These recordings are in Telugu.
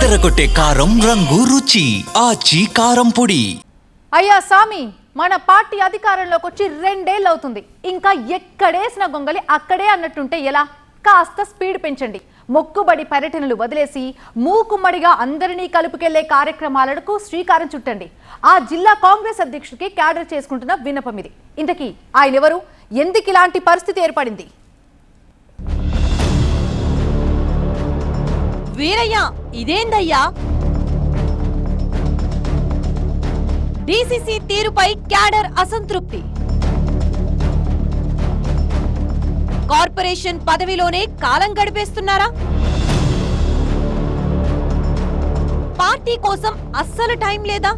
అదరగొట్టే కారం రంగు రుచి ఆచి కారం పొడి. అయ్యా సామి, మన పార్టీ అధికారంలోకి వచ్చి 2 ఏళ్ళు అవుతుంది. ఇంకా ఎక్కడేసిన గొంగలి అక్కడే అన్నట్టుంటే ఎలా? కాస్త స్పీడ్ పెంచండి. మొక్కుబడి పర్యటనలు వదిలేసి మూకుమ్మడిగా అందరినీ కలుపుకెళ్లే కార్యక్రమాలకు శ్రీకారం చుట్టండి. ఆ జిల్లా కాంగ్రెస్ అధ్యక్షుడికి క్యాడర్ చేసుకుంటున్న విన్నపం ఇది. ఇంతకీ ఆయన ఎవరు? ఎందుకు ఇలాంటి పరిస్థితి ఏర్పడింది? వీరయ్య, ఇదేందయ్యా? డీసీసీ తీరుపై క్యాడర్ అసంతృప్తి. కార్పొరేషన్ పదవిలోనే కాలం గడిపేస్తున్నారా? పార్టీ కోసం అస్సలు టైం లేదా?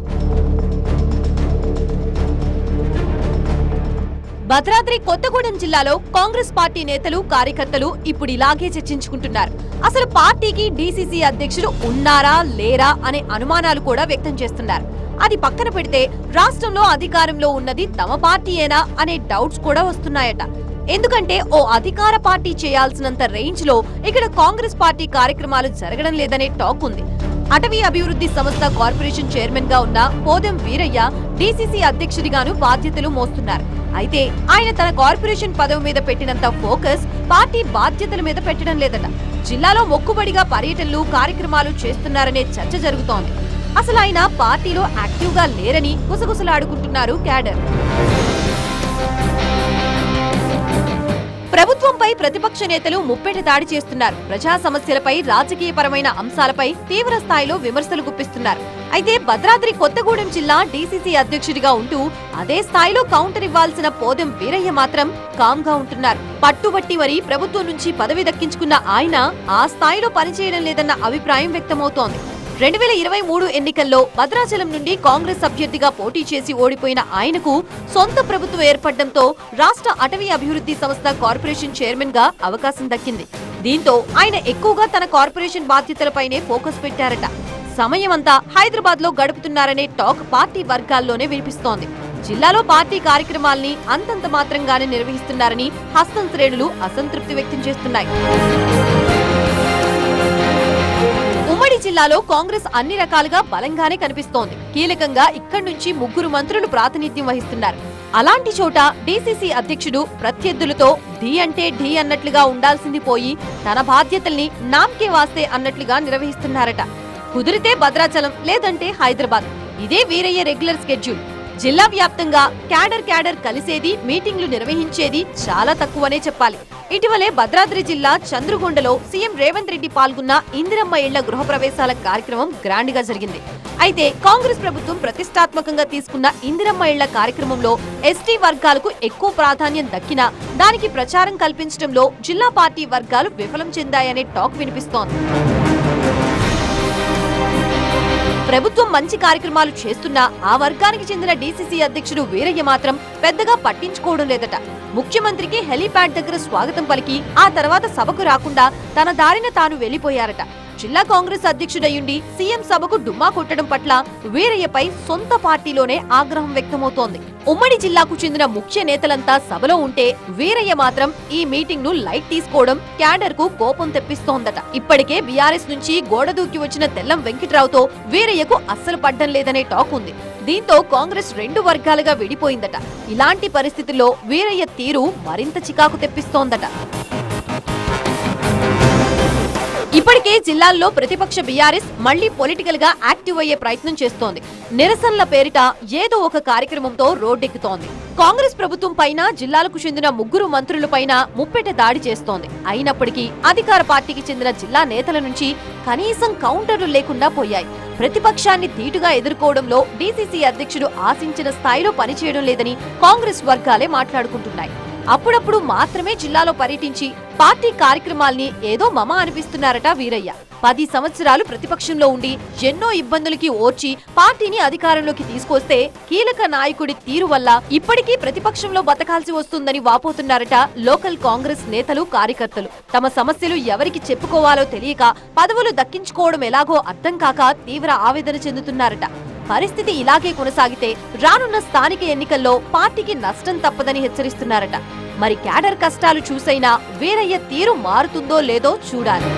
భద్రాద్రి కొత్తగూడెం జిల్లాలో కాంగ్రెస్ పార్టీ నేతలు కార్యకర్తలు ఇప్పుడు ఇలాగే చర్చించుకుంటున్నారు. అసలు పార్టీకి డీసీసీ అధ్యక్షుడు ఉన్నారా లేరా అనే అనుమానాలు కూడా వ్యక్తం చేస్తున్నారు. అది పక్కన పెడితే రాష్ట్రంలో అధికారంలో ఉన్నది తమ పార్టీయేనా అనే డౌట్స్ కూడా వస్తున్నాయట. ఎందుకంటే ఓ అధికార పార్టీ చేయాల్సినంత రేంజ్ లో ఇక్కడ కాంగ్రెస్ పార్టీ కార్యక్రమాలు జరగడం లేదనే టాక్ ఉంది. అటవీ అభివృద్ధి సంస్థ కార్పొరేషన్ చైర్మన్ గా ఉన్న పోదెం వీరయ్య డీసీసీ అధ్యక్షుడిగాను బాధ్యతలు మోస్తున్నారు. అయితే ఆయన తన కార్పొరేషన్ పదవి మీద పెట్టినంత ఫోకస్ పార్టీ బాధ్యతల మీద పెట్టడం లేదట. జిల్లాలో మొక్కుబడిగా పర్యటనలు కార్యక్రమాలు చేస్తున్నారనే చర్చ జరుగుతోంది. అసలు ఆయన పార్టీలో యాక్టివ్ గా లేరని గుసగుసలాడుకుంటున్నారు క్యాడర్. ప్రభుత్వంపై ప్రతిపక్ష నేతలు ముప్పెట దాడి చేస్తున్నారు. ప్రజా సమస్యలపై, రాజకీయపరమైన అంశాలపై తీవ్ర స్థాయిలో విమర్శలు గుప్పిస్తున్నారు. అయితే భద్రాద్రి కొత్తగూడెం జిల్లా డీసీసీ అధ్యక్షుడిగా ఉంటూ అదే స్థాయిలో కౌంటర్ ఇవ్వాల్సిన పోదెం వీరయ్య మాత్రం కామ్ గా ఉంటున్నారు. పట్టుబట్టి మరి ప్రభుత్వం నుంచి పదవి దక్కించుకున్న ఆయన ఆ స్థాయిలో పనిచేయడం లేదన్న అభిప్రాయం వ్యక్తమవుతోంది. 2023 ఎన్నికల్లో భద్రాచలం నుండి కాంగ్రెస్ అభ్యర్థిగా పోటీ చేసి ఓడిపోయిన ఆయనకు సొంత ప్రభుత్వం ఏర్పడడంతో రాష్ట్ర అటవీ అభివృద్ధి సంస్థ కార్పొరేషన్ చైర్మన్ గా అవకాశం దక్కింది. దీంతో ఆయన ఎక్కువగా తన కార్పొరేషన్ బాధ్యతలపైనే ఫోకస్ పెట్టారట. సమయమంతా హైదరాబాద్ లో గడుపుతున్నారనే టాక్ పార్టీ వర్గాల్లోనే వినిపిస్తోంది. జిల్లాలో పార్టీ కార్యక్రమాల్ని అంతంత మాత్రంగానే నిర్వహిస్తున్నారని హస్తం శ్రేణులు అసంతృప్తి వ్యక్తం చేస్తున్నాయి. ఉమ్మడి జిల్లాలో కాంగ్రెస్ అన్ని రకాలుగా బలంగానే కనిపిస్తోంది. కీలకంగా ఇక్కడి నుంచి 3 మంత్రులు ప్రాతినిధ్యం వహిస్తున్నారు. అలాంటి చోట డీసీసీ అధ్యక్షుడు ప్రత్యర్థులతో ఢీ అంటే ఢీ అన్నట్లుగా ఉండాల్సింది పోయి తన బాధ్యతల్ని నామ్కే వాస్తే అన్నట్లుగా నిర్వహిస్తున్నారట. కుదిరితే భద్రాచలం, లేదంటే హైదరాబాద్. ఇదే వీరయ్య రెగ్యులర్ స్కెడ్యూల్. జిల్లా వ్యాప్తంగా క్యాడర్ కలిసేది, మీటింగ్లు నిర్వహించేది చాలా తక్కువనే చెప్పాలి. ఇటీవలే భద్రాద్రి జిల్లా చంద్రుగొండలో సీఎం రేవంత్ రెడ్డి పాల్గొన్న ఇందిరమ్మ ఇళ్ల గృహప్రవేశాల కార్యక్రమం గ్రాండ్ గా జరిగింది. అయితే కాంగ్రెస్ ప్రభుత్వం ప్రతిష్టాత్మకంగా తీసుకున్న ఇందిరమ్మ ఇళ్ల కార్యక్రమంలో ఎస్టీ వర్గాలకు ఎక్కువ ప్రాధాన్యం దక్కినా దానికి ప్రచారం కల్పించడంలో జిల్లా పార్టీ వర్గాలు విఫలం చెందాయనే టాక్ వినిపిస్తోంది. ప్రభుత్వం మంచి కార్యక్రమాలు చేస్తున్నా ఆ వర్గానికి చెందిన డీసీసీ అధ్యక్షుడు వీరయ్య మాత్రం పెద్దగా పట్టించుకోవడం లేదట. ముఖ్యమంత్రికి హెలీప్యాడ్ దగ్గర స్వాగతం పలికి ఆ తర్వాత సభకు రాకుండా తన దారిన తాను వెళ్లిపోయారట. జిల్లా కాంగ్రెస్ అధ్యక్షుడయ్యుండి సీఎం సభకు డుమ్మా కొట్టడం పట్ల వీరయ్యపై సొంత పార్టీలోనే ఆగ్రహం వ్యక్తమవుతోంది. ఉమ్మడి జిల్లాకు చెందిన ముఖ్య నేతలంతా సభలో ఉంటే వీరయ్య మాత్రం ఈ మీటింగ్ ను లైట్ తీసుకోవడం క్యాడర్ కు కోపం తెప్పిస్తోందట. ఇప్పటికే బీఆర్ఎస్ నుంచి గోడ దూకి వచ్చిన తెల్లం వెంకట్రావుతో వీరయ్యకు అస్సలు పడ్డం లేదనే టాక్ ఉంది. దీంతో కాంగ్రెస్ 2 వర్గాలుగా విడిపోయిందట. ఇలాంటి పరిస్థితుల్లో వీరయ్య తీరు మరింత చికాకు తెప్పిస్తోందట. ఇప్పటికే జిల్లాల్లో ప్రతిపక్ష బీఆర్ఎస్ మళ్లీ పొలిటికల్ గా యాక్టివ్ అయ్యే ప్రయత్నం చేస్తోంది. నిరసనల పేరిట ఏదో ఒక కార్యక్రమంతో రోడ్డెక్కుతోంది. కాంగ్రెస్ ప్రభుత్వం పైన జిల్లాలకు చెందిన 3 మంత్రులపైన ముప్పెట దాడి చేస్తోంది. అయినప్పటికీ అధికార పార్టీకి చెందిన జిల్లా నేతల నుంచి కనీసం కౌంటర్లు లేకుండా పోయాయి. ప్రతిపక్షాన్ని ధీటుగా ఎదుర్కోవడంలో డీసీసీ అధ్యక్షుడు ఆశించిన స్థాయిలో పనిచేయడం లేదని కాంగ్రెస్ వర్గాలే మాట్లాడుకుంటున్నాయి. అప్పుడప్పుడు మాత్రమే జిల్లాలో పర్యటించి పార్టీ కార్యక్రమాల్ని ఏదో మమ అనిపిస్తున్నారట వీరయ్య. 10 సంవత్సరాలు ప్రతిపక్షంలో ఉండి ఎన్నో ఇబ్బందులకి ఓర్చి పార్టీని అధికారంలోకి తీసుకొస్తే కీలక నాయకుడి తీరు వల్ల ఇప్పటికీ ప్రతిపక్షంలో బతకాల్సి వస్తుందని వాపోతున్నారట లోకల్ కాంగ్రెస్ నేతలు, కార్యకర్తలు. తమ సమస్యలు ఎవరికి చెప్పుకోవాలో తెలియక పదవులు దక్కించుకోవడం ఎలాగో అర్థం కాక తీవ్ర ఆవేదన చెందుతున్నారట. పరిస్థితి ఇలాగే కొనసాగితే రానున్న స్థానిక ఎన్నికల్లో పార్టీకి నష్టం తప్పదని హెచ్చరిస్తున్నారట. మరి క్యాడర్ కష్టాలు చూసైనా వీరయ్య తీరు మారుతుందో లేదో చూడాలి.